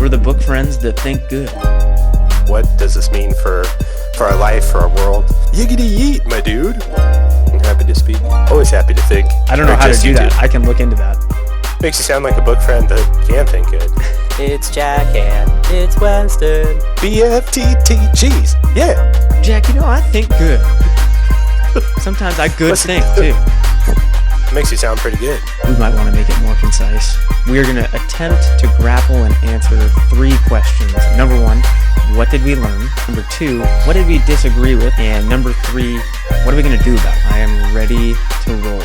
We're the book friends that think good. What does this mean for our life, for our world? Yiggity yeet, my dude. I'm happy to speak. Always happy to think. I don't know how to do that. I can look into that. Makes you sound like a book friend that can think good. It's Jack and it's Weston. BFTTGs. Yeah. Jack, I think good. Sometimes I good think, too. Makes you sound pretty good. We might want to make it more concise. We are going to attempt to grapple and answer 3 questions. Number 1, what did we learn? Number 2, what did we disagree with? And number 3, what are we going to do about it? I am ready to roll.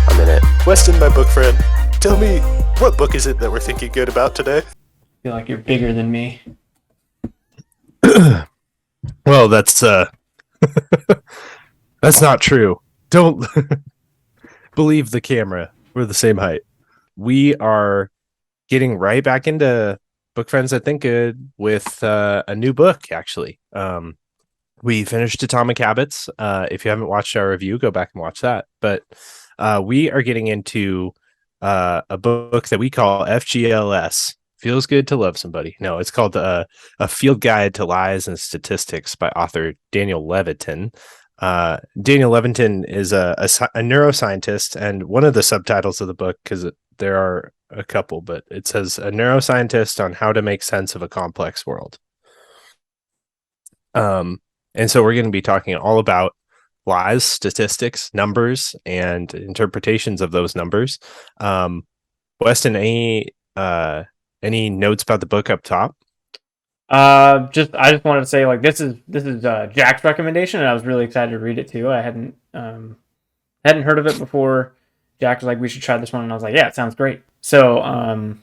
I'm in it. Weston, my book friend, tell me, what book is it that we're thinking good about today? I feel like you're bigger than me. Well, that's that's not true. Don't believe the camera. We're the same height. We are getting right back into Book Friends That Think Good with a new book, actually. We finished Atomic Habits. If you haven't watched our review, go back and watch that. But we are getting into a book that we call FGLS. Feels Good to Love Somebody. No, it's called A Field Guide to Lies and Statistics by author Daniel Levitin. Daniel Levitin is a neuroscientist, and one of the subtitles of the book, because there are a couple, but it says a neuroscientist on how to make sense of a complex world. And so we're going to be talking all about lies, statistics, numbers, and interpretations of those numbers. Weston, any notes about the book up top? I just wanted to say, like, this is Jack's recommendation, and I was really excited to read it too. I hadn't heard of it before. Jack was like, we should try this one, and I was like, yeah, it sounds great. So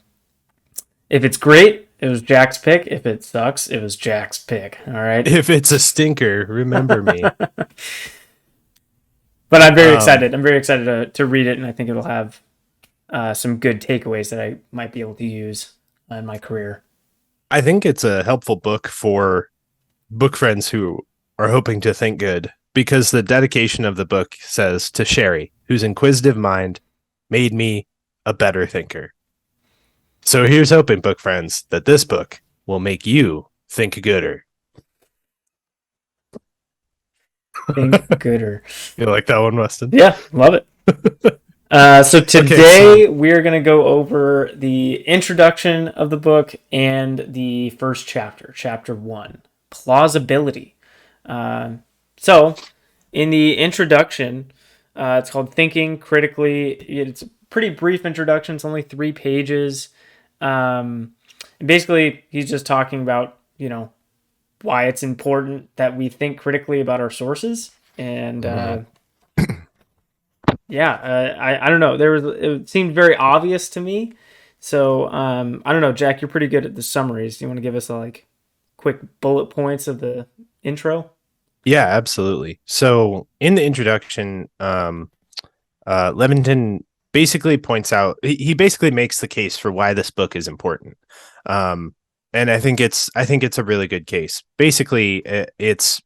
if it's great, it was Jack's pick. If it sucks, it was Jack's pick. All right. If it's a stinker, remember me. But I'm very excited. I'm very excited to read it, and I think it'll have some good takeaways that I might be able to use in my career. I think it's a helpful book for book friends who are hoping to think good, because the dedication of the book says, to Sherry, whose inquisitive mind made me a better thinker. So here's hoping, book friends, that this book will make you think gooder. Think gooder. You like that one, Weston? Yeah, love it. So today we're going to go over the introduction of the book and the first chapter, chapter 1, plausibility. So in the introduction, it's called Thinking Critically. It's a pretty brief introduction. It's only 3 pages. And basically, he's just talking about, why it's important that we think critically about our sources. And I don't know. It seemed very obvious to me. So I don't know, Jack, you're pretty good at the summaries. Do you want to give us quick bullet points of the intro? Yeah, absolutely. So in the introduction, Levitin basically points out, he basically makes the case for why this book is important. And I think it's a really good case. Basically, it's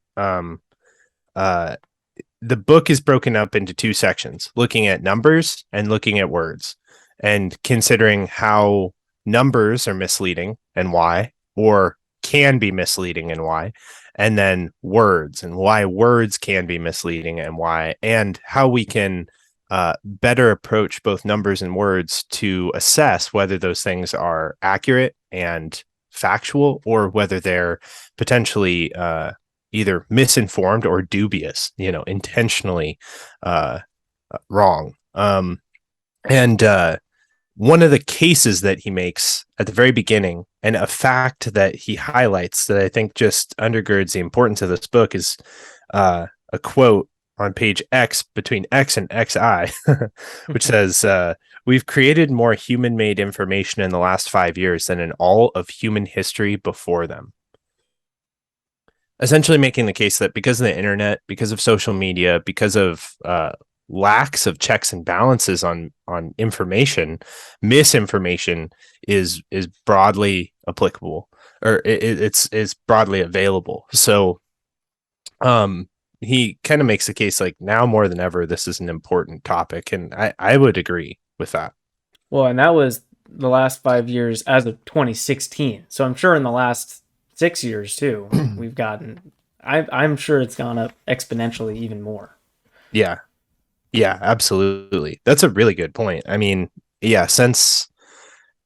the book is broken up into 2 sections, looking at numbers and looking at words, and considering how numbers are misleading and why, or can be misleading and why, and then words and why words can be misleading and why, and how we can better approach both numbers and words to assess whether those things are accurate and factual, or whether they're potentially either misinformed or dubious, intentionally wrong. And one of the cases that he makes at the very beginning, and a fact that he highlights that I think just undergirds the importance of this book, is a quote on page X, between X and XI, which says, we've created more human-made information in the last 5 years than in all of human history before them. Essentially making the case that because of the internet, because of social media, because of lacks of checks and balances on information, misinformation is broadly applicable, or it's broadly available. So he kind of makes the case like now more than ever, this is an important topic. And I would agree with that. Well, and that was the last 5 years as of 2016. So I'm sure in the last 6 years too, we've gotten. I'm sure it's gone up exponentially even more. Yeah. Yeah, absolutely. That's a really good point. I mean, since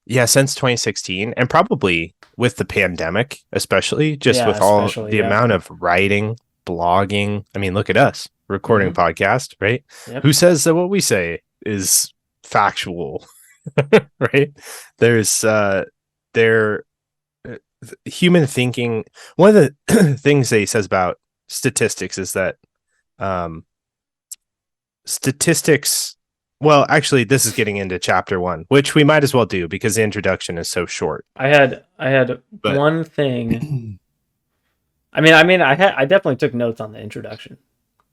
2016, and probably with the pandemic, especially just with all the amount of writing, blogging. I mean, look at us recording a podcast, right? Yep. Who says that what we say is factual, right? There's human thinking. One of the things that he says about statistics is that statistics. Well, actually, this is getting into chapter 1, which we might as well do because the introduction is so short. I had one thing. I definitely took notes on the introduction,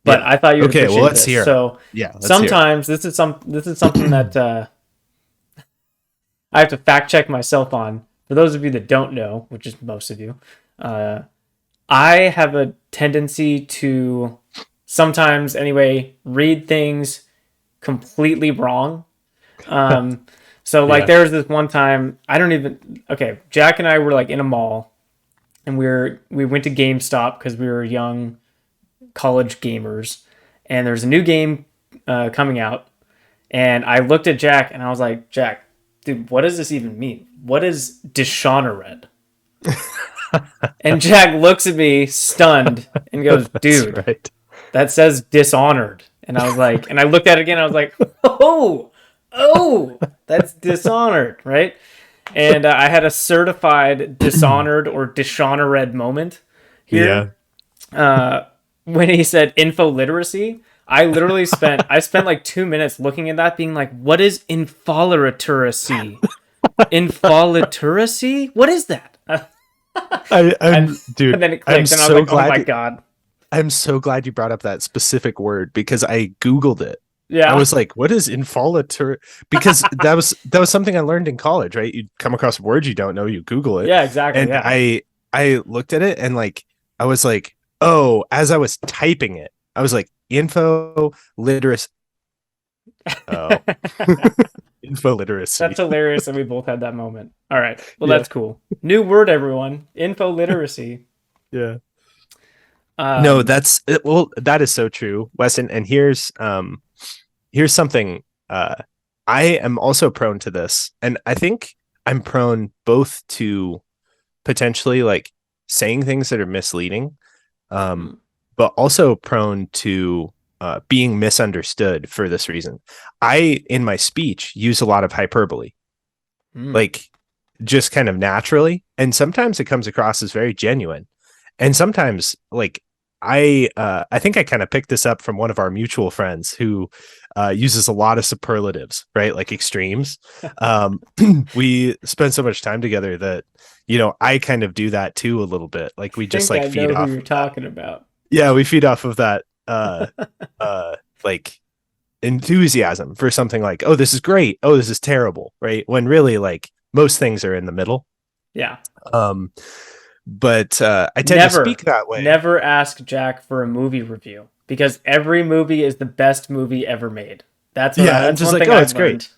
but I thought you would appreciate well, let's this. hear. So sometimes this is something that I have to fact check myself on. For those of you that don't know, which is most of you, I have a tendency to sometimes, anyway, read things completely wrong. So like there was this one time, Jack and I were like in a mall, and we went to GameStop because we were young college gamers, and there's a new game coming out, and I looked at Jack and I was like, Jack, dude, what does this even mean? What is Dishonored? And Jack looks at me stunned and goes, dude, that says Dishonored. And I was like, and I looked at it again, I was like, oh, that's Dishonored, right? And I had a certified Dishonored or Dishonored moment here. Yeah. When he said info literacy, I literally spent like 2 minutes looking at that, being like, what is infoliraturacy? Infoliraturacy? What is that? Dude, and then it clicked, and I was like, oh my God. I'm so glad you brought up that specific word because I Googled it. Yeah. I was like, what is infoliatur? Because that was something I learned in college, right? You come across words you don't know, you Google it. Yeah, exactly. And I looked at it and like, I was like, oh, as I was typing it, I was like, info literacy. Oh. Info literacy. That's hilarious that we both had that moment. All right. Well, that's cool. New word, everyone. Info literacy. Yeah. No, that is so true, Weston. And here's something. I am also prone to this, and I think I'm prone both to potentially like saying things that are misleading, but also prone to being misunderstood for this reason. I, in my speech, use a lot of hyperbole, like just kind of naturally, and sometimes it comes across as very genuine. And sometimes, like, I think I kind of picked this up from one of our mutual friends who uses a lot of superlatives, right? Like extremes. We spend so much time together that, I kind of do that too a little bit. Like we just like feed off. Who you're talking about. Yeah, we feed off of that, like enthusiasm for something like, oh, this is great. Oh, this is terrible, right? When really, like most things are in the middle. Yeah. But I tend to speak that way. Never ask Jack for a movie review because every movie is the best movie ever made. That's just like, oh, it's great.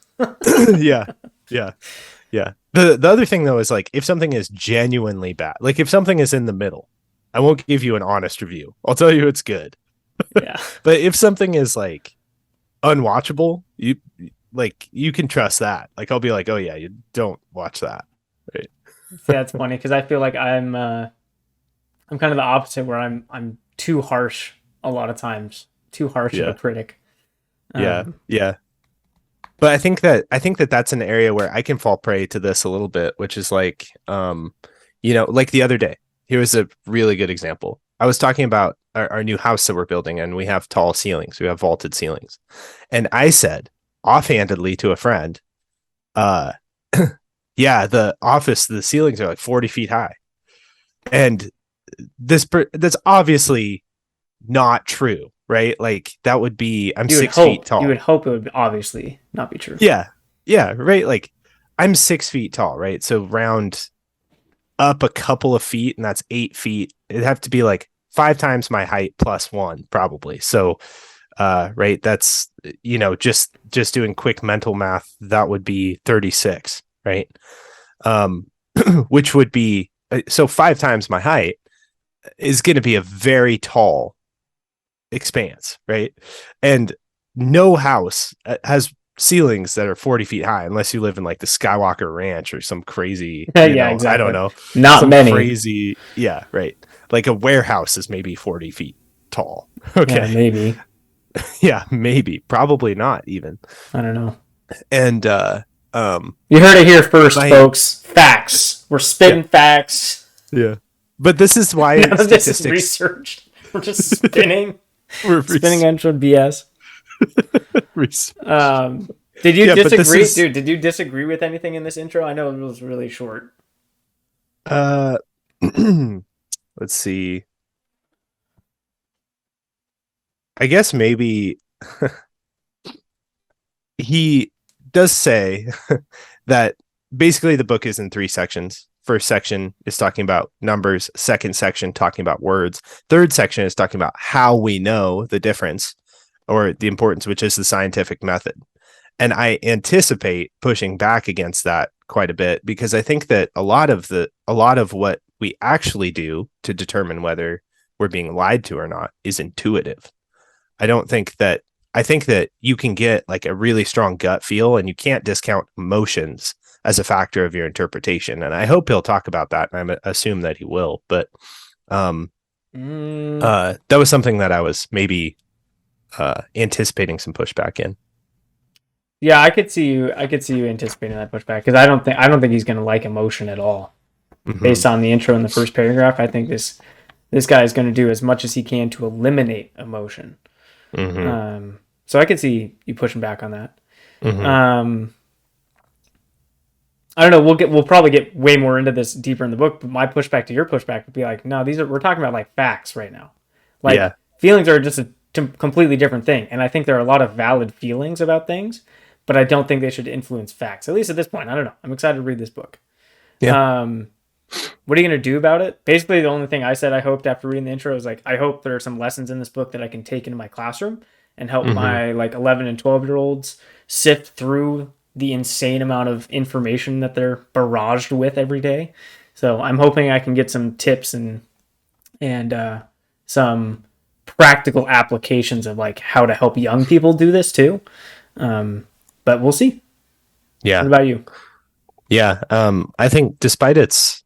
Yeah. The other thing though is like if something is genuinely bad, like if something is in the middle, I won't give you an honest review. I'll tell you it's good. Yeah. But if something is like unwatchable, you can trust that. Like I'll be like, oh yeah, you don't watch that. Right. See, that's funny because I feel like I'm kind of the opposite where I'm too harsh a lot of times, too harsh of a critic. Yeah. But I think that that's an area where I can fall prey to this a little bit, which is like, like the other day, here was a really good example. I was talking about our new house that we're building, and we have tall ceilings. We have vaulted ceilings. And I said offhandedly to a friend, yeah, the ceilings are like 40 feet high. And that's obviously not true, right? Like that would be, I'm 6 feet tall. You would hope it would obviously not be true. Yeah. Yeah. Right. Like I'm 6 feet tall, right? So round up a couple of feet, and that's 8 feet. It'd have to be like 5 times my height plus 1 probably. So, right. That's, just doing quick mental math. That would be 36. right? Which would be so 5 times my height is going to be a very tall expanse, right? And no house has ceilings that are 40 feet high unless you live in like the Skywalker Ranch or some crazy, Yeah, exactly. I don't know, Not some many. crazy, yeah, right. Like a warehouse is maybe 40 feet tall. Okay, Yeah, maybe. yeah, maybe, probably not even. I don't know. And You heard it here first, my- folks. Facts. We're spitting facts. yeah, but this is why None of this is statistics researched. We're just spinning. we're Spinning intro BS. Did you Yeah, but this disagree, is- dude? Did you disagree with anything in this intro? I know it was really short. Let's see. I guess maybe he does say that basically the book is in 3 sections. First section is talking about numbers. Second section talking about words. Third section is talking about how we know the difference or the importance, which is the scientific method. And I anticipate pushing back against that quite a bit because I think that a lot of what we actually do to determine whether we're being lied to or not is intuitive. I think that you can get like a really strong gut feel and you can't discount emotions as a factor of your interpretation. And I hope he'll talk about that. And I assume that he will, but that was something that I was maybe anticipating some pushback in. Yeah, I could see you anticipating that pushback because I don't think he's going to like emotion at all. Mhm. Based on the intro in the first paragraph, I think this guy is going to do as much as he can to eliminate emotion. Mhm. So I could see you pushing back on that. Mhm. I don't know. We'll probably get way more into this deeper in the book. But my pushback to your pushback would be like, no, we're talking about like facts right now. Like Yeah. feelings are just a completely different thing, and I think there are a lot of valid feelings about things, but I don't think they should influence facts. At least at this point, I don't know. I'm excited to read this book. Yeah. What are you going to do about it? Basically, the only thing I said I hoped after reading the intro is like, I hope there are some lessons in this book that I can take into my classroom and help my like 11 and 12-year-olds sift through the insane amount of information that they're barraged with every day. So I'm hoping I can get some tips and some practical applications of like how to help young people do this too. But we'll see. Yeah. What about you? Yeah. I think despite its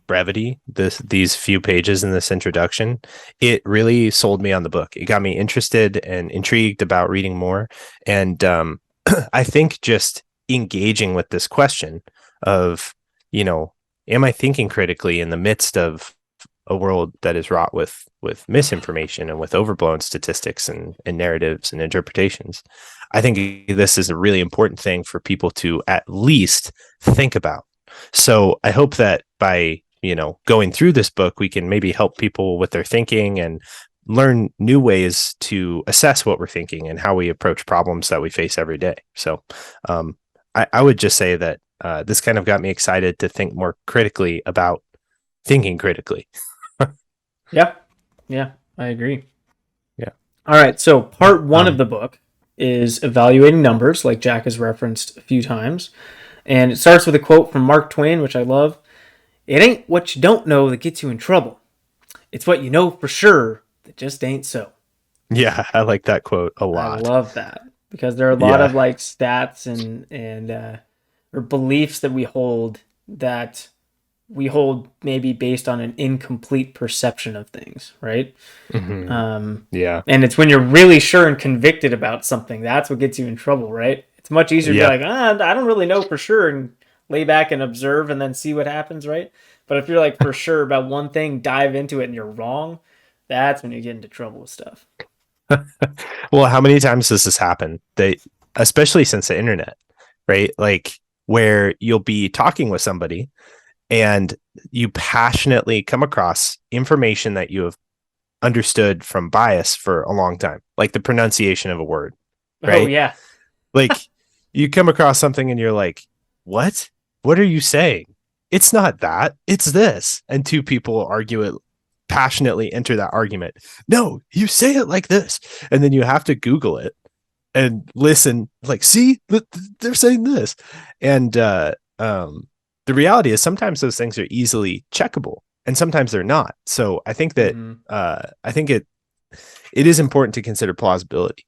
brevity, these few pages in this introduction, it really sold me on the book. It got me interested and intrigued about reading more. And I think just engaging with this question of, am I thinking critically in the midst of a world that is wrought with misinformation and with overblown statistics and narratives and interpretations? I think this is a really important thing for people to at least think about. So I hope that by, going through this book, we can maybe help people with their thinking and learn new ways to assess what we're thinking and how we approach problems that we face every day. So I would just say that this kind of got me excited to think more critically about thinking critically. Yeah, I agree. Yeah. All right. So part 1 of the book is evaluating numbers, like Jack has referenced a few times. And it starts with a quote from Mark Twain, which I love. It ain't what you don't know that gets you in trouble. It's what you know for sure that just ain't so. Yeah, I like that quote a lot. I love that because there are a lot of like stats and or beliefs that we hold maybe based on an incomplete perception of things, right? Yeah. And it's when you're really sure and convicted about something, that's what gets you in trouble, right? It's much easier to be like, I don't really know for sure, and lay back and observe and then see what happens, right? But if you're like for sure about one thing, dive into it and you're wrong, that's when you get into trouble with stuff. Well, how many times does this happen? Especially since the internet, right? Like where you'll be talking with somebody and you passionately come across information that you have understood from bias for a long time, like the pronunciation of a word, right? Oh, yeah. Like you come across something and you're like, what? What are you saying? It's not that. It's this. And 2 people argue it, passionately enter that argument. No, you say it like this. And then you have to Google it and listen, like, see, they're saying this. And the reality is sometimes those things are easily checkable and sometimes they're not. So I think that I think it is important to consider plausibility.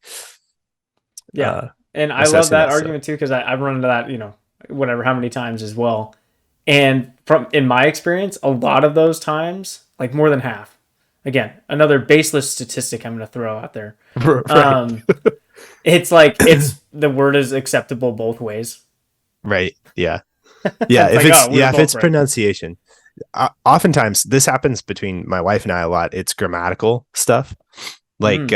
Yeah. And I love assessing that that stuff. argument too, because I've run into that, whatever, how many times as well. And in my experience, a lot of those times, like more than half, again, another baseless statistic I'm going to throw out there. Right. It's like, the word is acceptable both ways. Right. Yeah. Yeah. It's if like, it's oh, we were if both it's right. pronunciation, oftentimes this happens between my wife and I a lot. It's grammatical stuff, like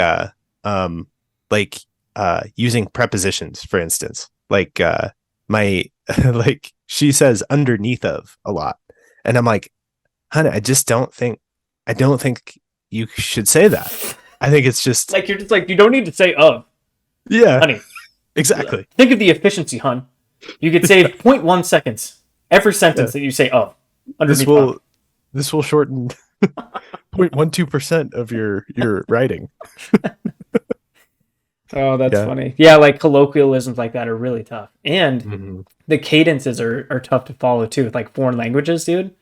using prepositions, for instance. Like my like she says underneath of a lot, and I'm like, honey, I don't think you should say that. I think it's just Like, you're just like, you don't need to say of, yeah, honey. exactly. Think of the efficiency, hun. You could save 0.1 seconds every sentence that you say of. This Underneath will shorten 0.12% of your writing. Oh, that's Yeah. funny. Yeah, like colloquialisms like that are really tough. And Mm-hmm. the cadences are tough to follow too, with like foreign languages, dude.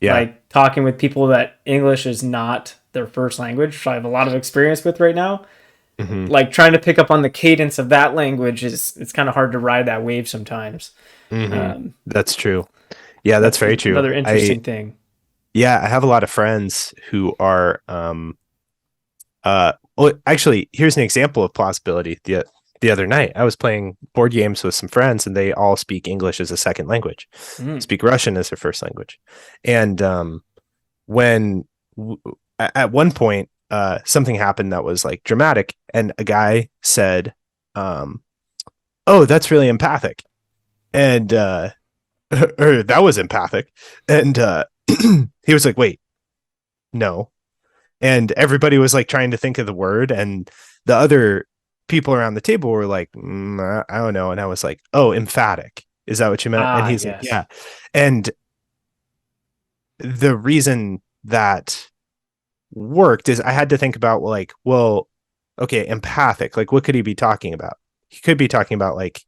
Yeah. Like talking with people that English is not their first language, which I have a lot of experience with right now. Mm-hmm. Like trying to pick up on the cadence of that language it's kind of hard to ride that wave sometimes. Mm-hmm. That's true. Yeah, that's very true. Another interesting thing. Yeah, I have a lot of friends who are well, actually, here's an example of plausibility. The other night, I was playing board games with some friends, and they all speak English as a second language, speak Russian as their first language. And at one point, something happened that was like dramatic, and a guy said, "Oh, that's really empathic," and or that was empathic, and he was like, "Wait, no." And everybody was like trying to think of the word, and the other people around the table were like, I don't know. And I was like, oh, emphatic. Is that what you meant? And he's like, yeah. And the reason that worked is I had to think about like, well, okay, empathic. Like, what could he be talking about? He could be talking about like,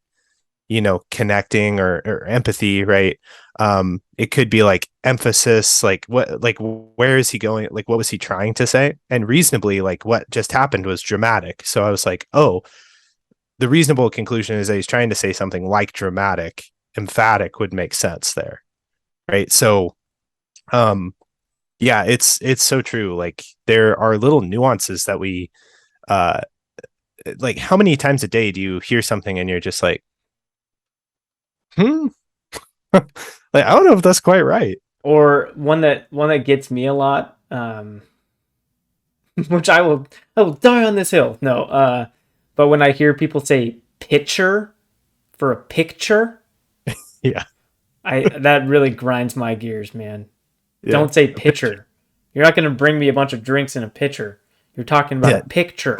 connecting or empathy, right? It could be like emphasis, like where is he going? Like, what was he trying to say? And reasonably, like what just happened was dramatic. So I was like, oh, the reasonable conclusion is that he's trying to say something like dramatic. Emphatic would make sense there. Right. So, yeah, it's so true. Like there are little nuances that we, like how many times a day do you hear something and you're just like, like I don't know if that's quite right. Or one that gets me a lot, which I will die on this hill. No, but when I hear people say "picture" for a picture, Yeah, that really grinds my gears, man. yeah. Don't say "pitcher." You're not going to bring me a bunch of drinks in a pitcher. You're talking about a picture.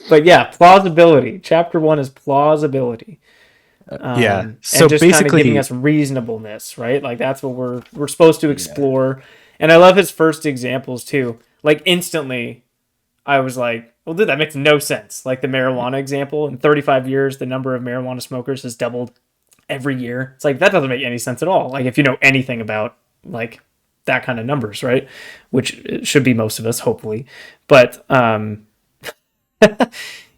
But yeah, plausibility. Chapter 1 is plausibility. Yeah. So and just basically, kind of giving us reasonableness, right? Like that's what we're supposed to explore. And I love his first examples too. Like instantly, I was like, "Well, dude, that makes no sense." Like the marijuana example. In 35 years, the number of marijuana smokers has doubled every year. It's like that doesn't make any sense at all. Like if you know anything about like that kind of numbers, right? Which it should be most of us, hopefully. But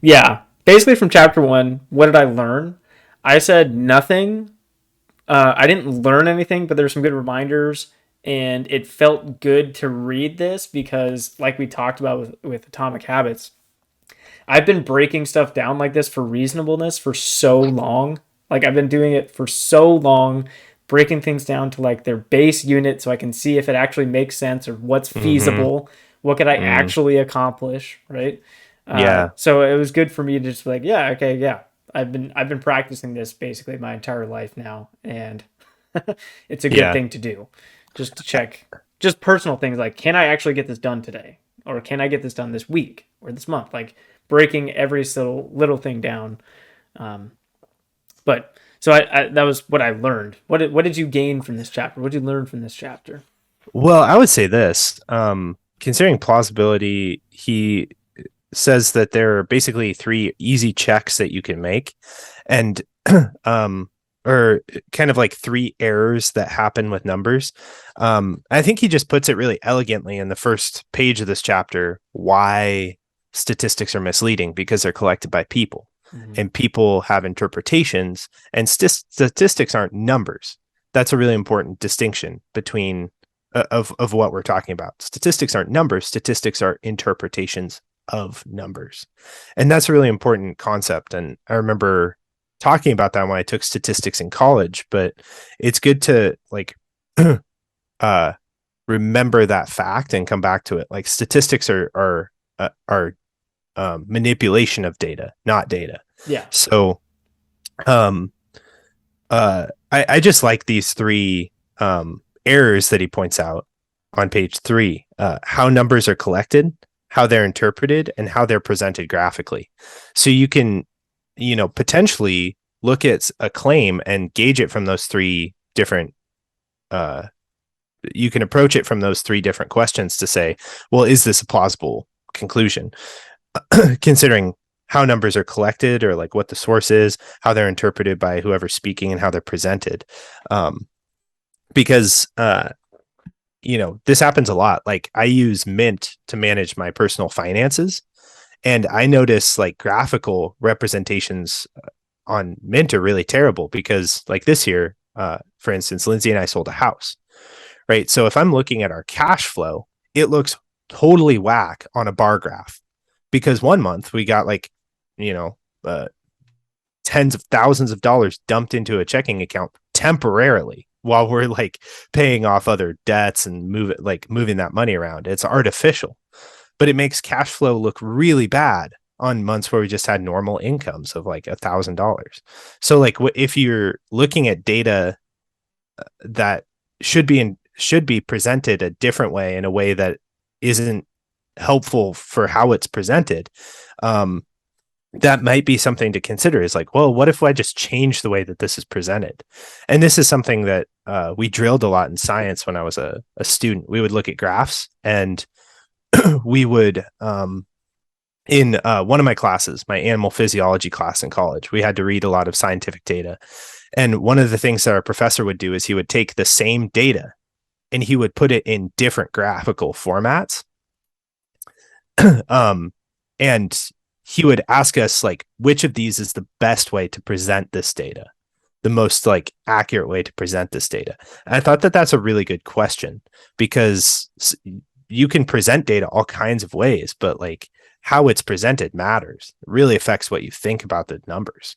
yeah, basically from chapter 1, what did I learn? I said nothing. I didn't learn anything, but there's some good reminders, and it felt good to read this because, like we talked about with Atomic Habits, I've been breaking stuff down like this for reasonableness for so long. Like I've been doing it for so long, breaking things down to like their base unit so I can see if it actually makes sense or what's feasible. What could I actually accomplish, right? Yeah. So it was good for me to just be like, yeah, okay, yeah. I've been practicing this basically my entire life now, and it's a good thing to do. Just to check just personal things like, can I actually get this done today? Or can I get this done this week or this month? Like breaking every little thing down. But so I that was what I learned. What did you gain from this chapter? What did you learn from this chapter? Well, I would say this, considering plausibility, he says that there are basically 3 easy checks that you can make. And, or or kind of like three errors that happen with numbers. I think he just puts it really elegantly in the first page of this chapter, why statistics are misleading, because they're collected by people. And people have interpretations, and statistics aren't numbers. That's a really important distinction between of what we're talking about. Statistics aren't numbers. Statistics are interpretations of numbers. And that's a really important concept. And I remember talking about that when I took statistics in college, but it's good to like remember that fact and come back to it. Like statistics are manipulation of data, not data. Yeah. So I just like these three errors that he points out on page 3, how numbers are collected, how they're interpreted, and how they're presented graphically. So you can, potentially look at a claim and gauge it from those three different you can approach it from those three different questions to say, well, is this a plausible conclusion? Considering how numbers are collected, or like what the source is, how they're interpreted by whoever's speaking, and how they're presented. Because this happens a lot. Like I use Mint to manage my personal finances, and I notice like graphical representations on Mint are really terrible because like this year, for instance, Lindsay and I sold a house, right? So if I'm looking at our cash flow, it looks totally whack on a bar graph, because one month we got like, tens of thousands of dollars dumped into a checking account temporarily while we're like paying off other debts and moving that money around. It's artificial, but it makes cash flow look really bad on months where we just had normal incomes of like $1,000. So like if you're looking at data that should be presented a different way, in a way that isn't helpful for how it's presented, that might be something to consider. Is like, well, what if I just change the way that this is presented? And this is something that we drilled a lot in science when I was a student. We would look at graphs, and we would in one of my classes, my animal physiology class in college, we had to read a lot of scientific data. And one of the things that our professor would do is he would take the same data and he would put it in different graphical formats. And he would ask us like, which of these is the best way to present this data, the most like accurate way to present this data. And I thought that that's a really good question, because you can present data all kinds of ways, but like how it's presented matters. It really affects what you think about the numbers.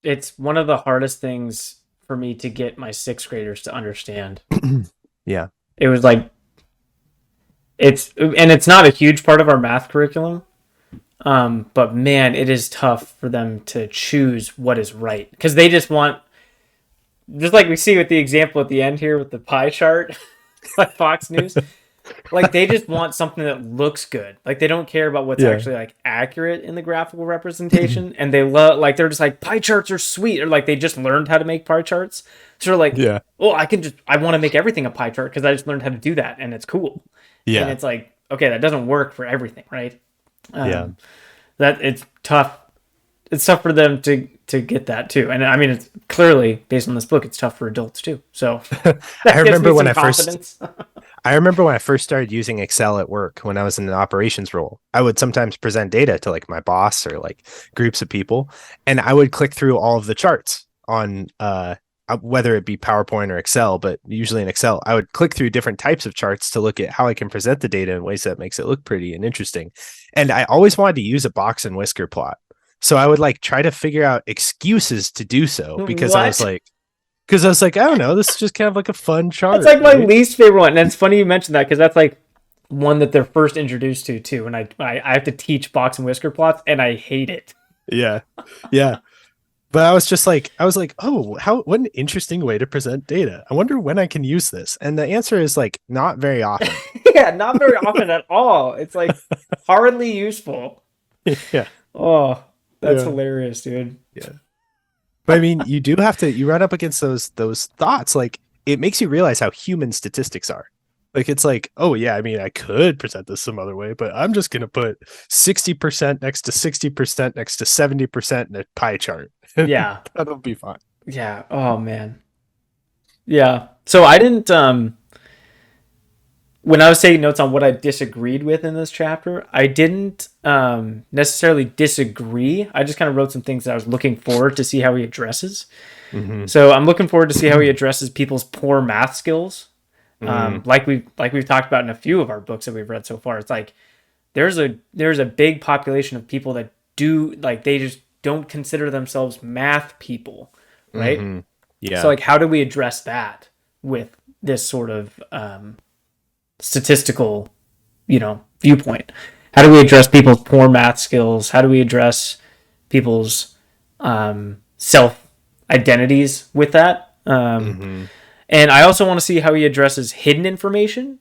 It's one of the hardest things for me to get my 6th graders to understand. Yeah. It was like, it's not a huge part of our math curriculum. But man, it is tough for them to choose what is right, because they just want, just like we see with the example at the end here with the pie chart, like Fox News, like they just want something that looks good. Like they don't care about what's actually like accurate in the graphical representation, and they love, like they're just like, pie charts are sweet, or like they just learned how to make pie charts. So they're like, oh, I want to make everything a pie chart because I just learned how to do that, and it's cool. Yeah, and it's like, okay, that doesn't work for everything, right? That it's tough. It's tough for them to get that too. And I mean, it's clearly based on this book, it's tough for adults too. So I remember when I first started using Excel at work when I was in an operations role. I would sometimes present data to like my boss or like groups of people, and I would click through all of the charts on whether it be PowerPoint or Excel, but usually in Excel, I would click through different types of charts to look at how I can present the data in ways that makes it look pretty and interesting. And I always wanted to use a box and whisker plot. So I would like try to figure out excuses to do so, because I was like, I don't know, this is just kind of like a fun chart. It's like my least favorite one. And it's funny you mentioned that, because that's like one that they're first introduced to too. And I have to teach box and whisker plots, and I hate it. Yeah. Yeah. But I was like, oh, what an interesting way to present data. I wonder when I can use this. And the answer is like, not very often. Yeah, not very often at all. It's like hardly useful. Yeah. Oh, that's hilarious, dude. Yeah. But I mean, you run up against those thoughts. Like it makes you realize how human statistics are. Like, it's like, oh yeah, I mean, I could present this some other way, but I'm just going to put 60% next to 60% next to 70% in a pie chart. Yeah. That'll be fine. Yeah. Oh man. Yeah. So I didn't when I was taking notes on what I disagreed with in this chapter, I didn't necessarily disagree. I just kind of wrote some things that I was looking forward to see how he addresses. Mm-hmm. So I'm looking forward to see how he addresses people's poor math skills. Mm. Like we've talked about in a few of our books that we've read so far. It's like there's a big population of people that do like they just don't consider themselves math people, right? Mm-hmm. Yeah. So like how do we address that with this sort of statistical, viewpoint? How do we address people's poor math skills? How do we address people's self identities with that? Mm-hmm. And I also want to see how he addresses hidden information,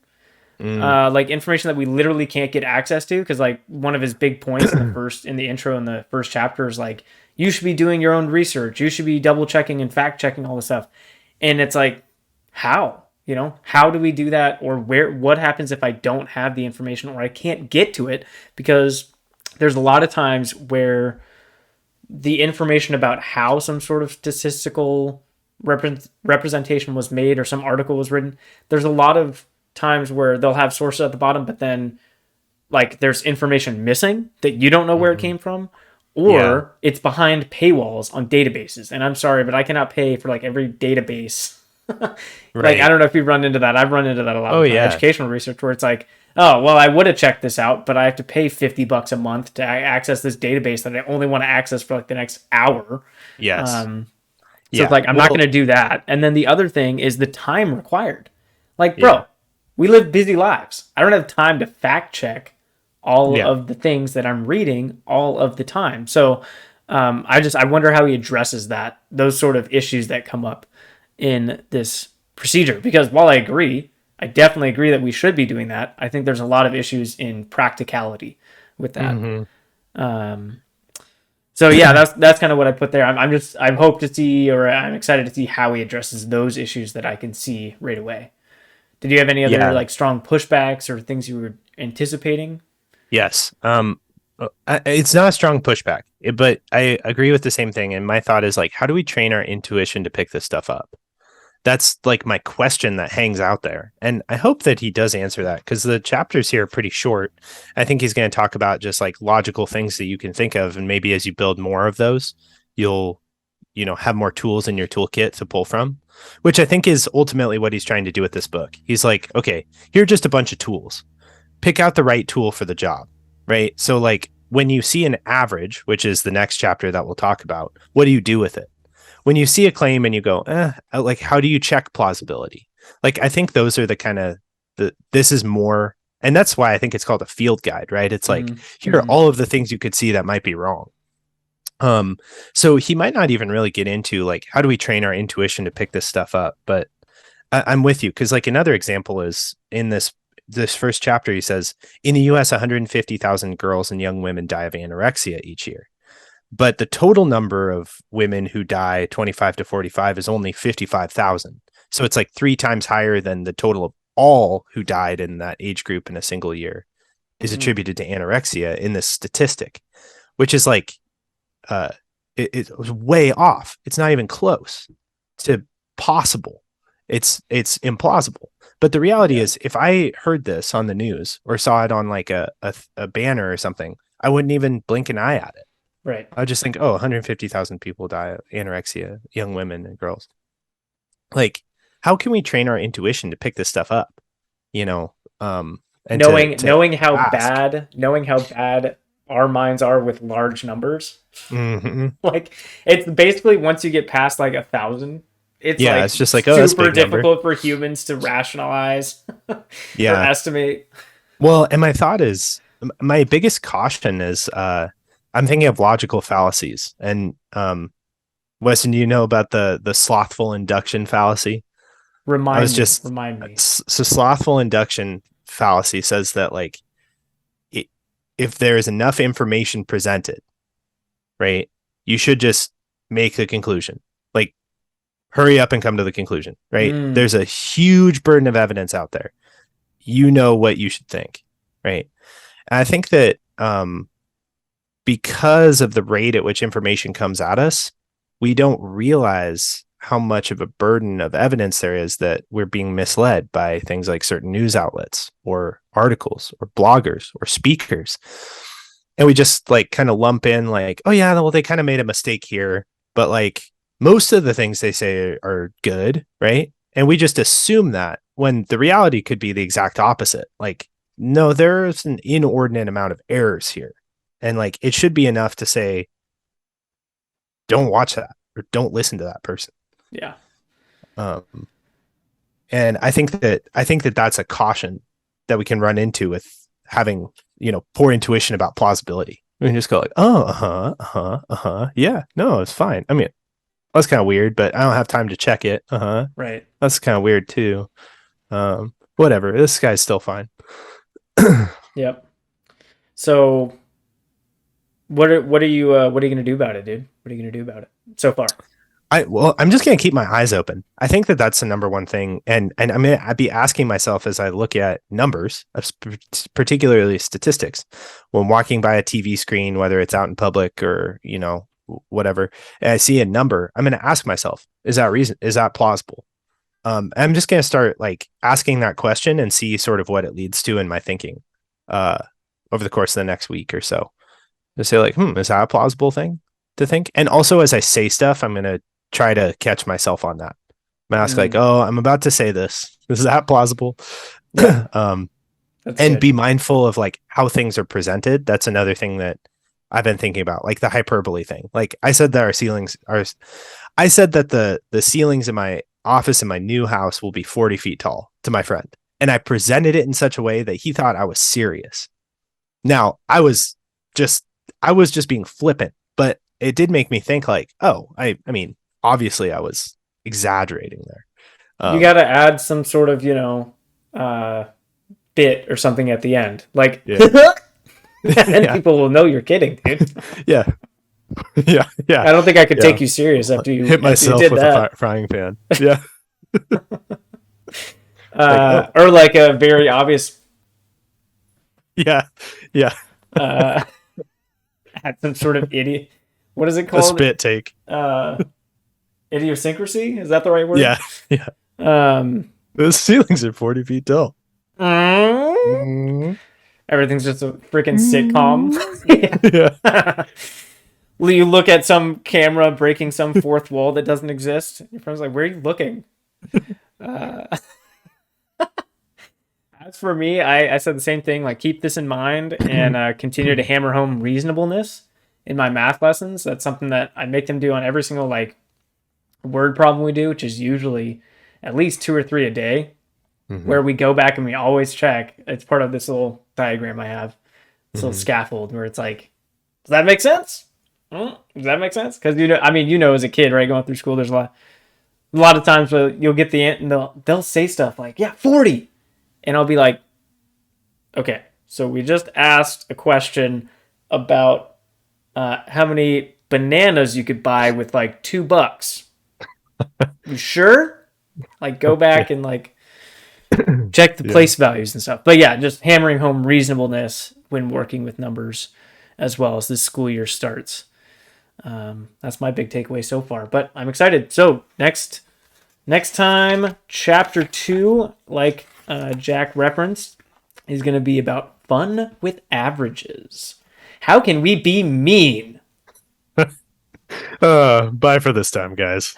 Mm. like information that we literally can't get access to. Because like one of his big points in the intro in the first chapter is like you should be doing your own research, you should be double checking and fact checking all this stuff, and it's like how how do we do that, or what happens if I don't have the information or I can't get to it, because there's a lot of times where the information about how some sort of statistical representation was made or some article was written, there's a lot of times where they'll have sources at the bottom, but then like there's information missing that you don't know where it Mm-hmm. came from, Yeah. or it's behind paywalls on databases. And I'm sorry, but I cannot pay for like every database. Like, I Right. don't know if you've run into that. I've run into that a lot Oh with my yeah. educational research where it's like, oh, well, I would have checked this out, but I have to pay $50 a month to access this database that I only want to access for like the next hour. Yes. So it's Yeah. like, I'm not Well, going to do that. And then the other thing is the time required. Like, yeah. bro, we live busy lives. I don't have time to fact check all Yeah. of the things that I'm reading all of the time. So I wonder how he addresses those sort of issues that come up in this procedure. Because while I definitely agree that we should be doing that. I think there's a lot of issues in practicality with that. Mm-hmm. So yeah, that's kind of what I put there. I'm hope to see, or I'm excited to see how he addresses those issues that I can see right away. Did you have any other Yeah. like strong pushbacks or things you were anticipating? Yes. It's not a strong pushback, but I agree with the same thing. And my thought is like, how do we train our intuition to pick this stuff up? That's like my question that hangs out there. And I hope that he does answer that, because the chapters here are pretty short. I think he's going to talk about just like logical things that you can think of. And maybe as you build more of those, you'll, have more tools in your toolkit to pull from, which I think is ultimately what he's trying to do with this book. He's like, okay, here are just a bunch of tools. Pick out the right tool for the job, right? So like when you see an average, which is the next chapter that we'll talk about, what do you do with it? When you see a claim and you go, like, how do you check plausibility? Like, I think those are the kind of this is more, and that's why I think it's called a field guide, right? It's like, here are all of the things you could see that might be wrong. So he might not even really get into like, how do we train our intuition to pick this stuff up? But I'm with you, because like another example is in this first chapter, he says in the US, 150,000 girls and young women die of anorexia each year. But the total number of women who die 25 to 45 is only 55,000. So it's like 3 times higher than the total of all who died in that age group in a single year is attributed to anorexia in this statistic, which is like, it was way off. It's not even close to possible. It's implausible. But the reality is, if I heard this on the news or saw it on like a banner or something, I wouldn't even blink an eye at it. Right. I would just think, oh, 150,000 people die of anorexia, young women and girls. Like, how can we train our intuition to pick this stuff up? And Knowing how ask. bad our minds are with large numbers. Mhm. Like it's basically once you get past like 1,000, it's Yeah, like it's just like, oh, that's a super big number. difficult for humans to rationalize or Yeah. estimate. Well, and my thought is, my biggest caution is, I'm thinking of logical fallacies. And Weston, do you know about the slothful induction fallacy? Remind me. So slothful induction fallacy says that like, if there is enough information presented, right, you should just make the conclusion. Like, hurry up and come to the conclusion, right? There's a huge burden of evidence out there. You know what you should think, right? And I think that because of the rate at which information comes at us, we don't realize how much of a burden of evidence there is that we're being misled by things like certain news outlets or articles or bloggers or speakers. And we just like kind of lump in like, oh yeah, well, they kind of made a mistake here, but like most of the things they say are good, right? And we just assume that when the reality could be the exact opposite. Like, no, there's an inordinate amount of errors here. And like, it should be enough to say, don't watch that or don't listen to that person. Yeah. And I think that that's a caution that we can run into with having, poor intuition about plausibility. We can just go like, oh, yeah, no, it's fine. I mean, that's kind of weird, but I don't have time to check it. Right. That's kind of weird too. Whatever. This guy's still fine. Yep. So what are you going to do about it, dude? What are you going to do about it so far? I'm just going to keep my eyes open. I think that that's the number one thing. And I'd be asking myself as I look at numbers, particularly statistics, when walking by a TV screen, whether it's out in public or, whatever, and I see a number, I'm going to ask myself, is that plausible? I'm just going to start like asking that question and see sort of what it leads to in my thinking, over the course of the next week or so. To say like, is that a plausible thing to think? And also as I say stuff, I'm going to try to catch myself on that. I'm going to ask like, oh, I'm about to say this. Is that plausible? Yeah. And good. be mindful of like how things are presented. That's another thing that I've been thinking about, like the hyperbole thing. Like I said that I said that the ceilings in my office in my new house will be 40 feet tall to my friend. And I presented it in such a way that he thought I was serious. Now I was just being flippant, but it did make me think like, oh, I mean, obviously I was exaggerating there. You got to add some sort of, bit or something at the end. Like, yeah. and then people will know you're kidding, dude. Yeah. Yeah. I don't think I could take you serious after you hit myself did with that. a frying pan. Yeah. Or like a very obvious. Yeah. Had some sort of idiot. What is it called? A spit take. Idiosyncrasy? Is that the right word? Yeah. The ceilings are 40 feet tall. Everything's just a freaking sitcom. Yeah. You look at some camera breaking some fourth wall that doesn't exist. Your friend's like, where are you looking? As for me, I said the same thing, like keep this in mind and continue to hammer home reasonableness in my math lessons. That's something that I make them do on every single like word problem we do, which is usually at least 2 or 3 a day, where we go back and we always check. It's part of this little diagram I have, this little scaffold where it's like, does that make sense? Does that make sense? Because as a kid, right, going through school, there's a lot of times where you'll get the end and they'll say stuff like, yeah, 40. And I'll be like, okay, so we just asked a question about how many bananas you could buy with like $2. You sure? Like go back and like check the place values and stuff. But yeah, just hammering home reasonableness when working with numbers as well as this school year starts. That's my big takeaway so far, but I'm excited. So next time, chapter 2, like Jack referenced, is going to be about fun with averages. How can we be mean? Bye for this time, guys.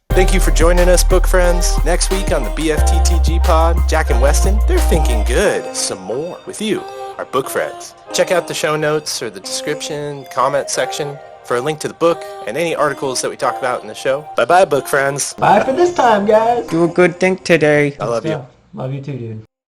Thank you for joining us, book friends. Next week on the BFTTG pod, Jack and Weston, they're thinking good some more with you, our book friends. Check out the show notes or the description, comment section for a link to the book and any articles that we talk about in the show. Bye-bye, book friends. Bye for this time, guys. Do a good thing today. I love you. Love you too, dude.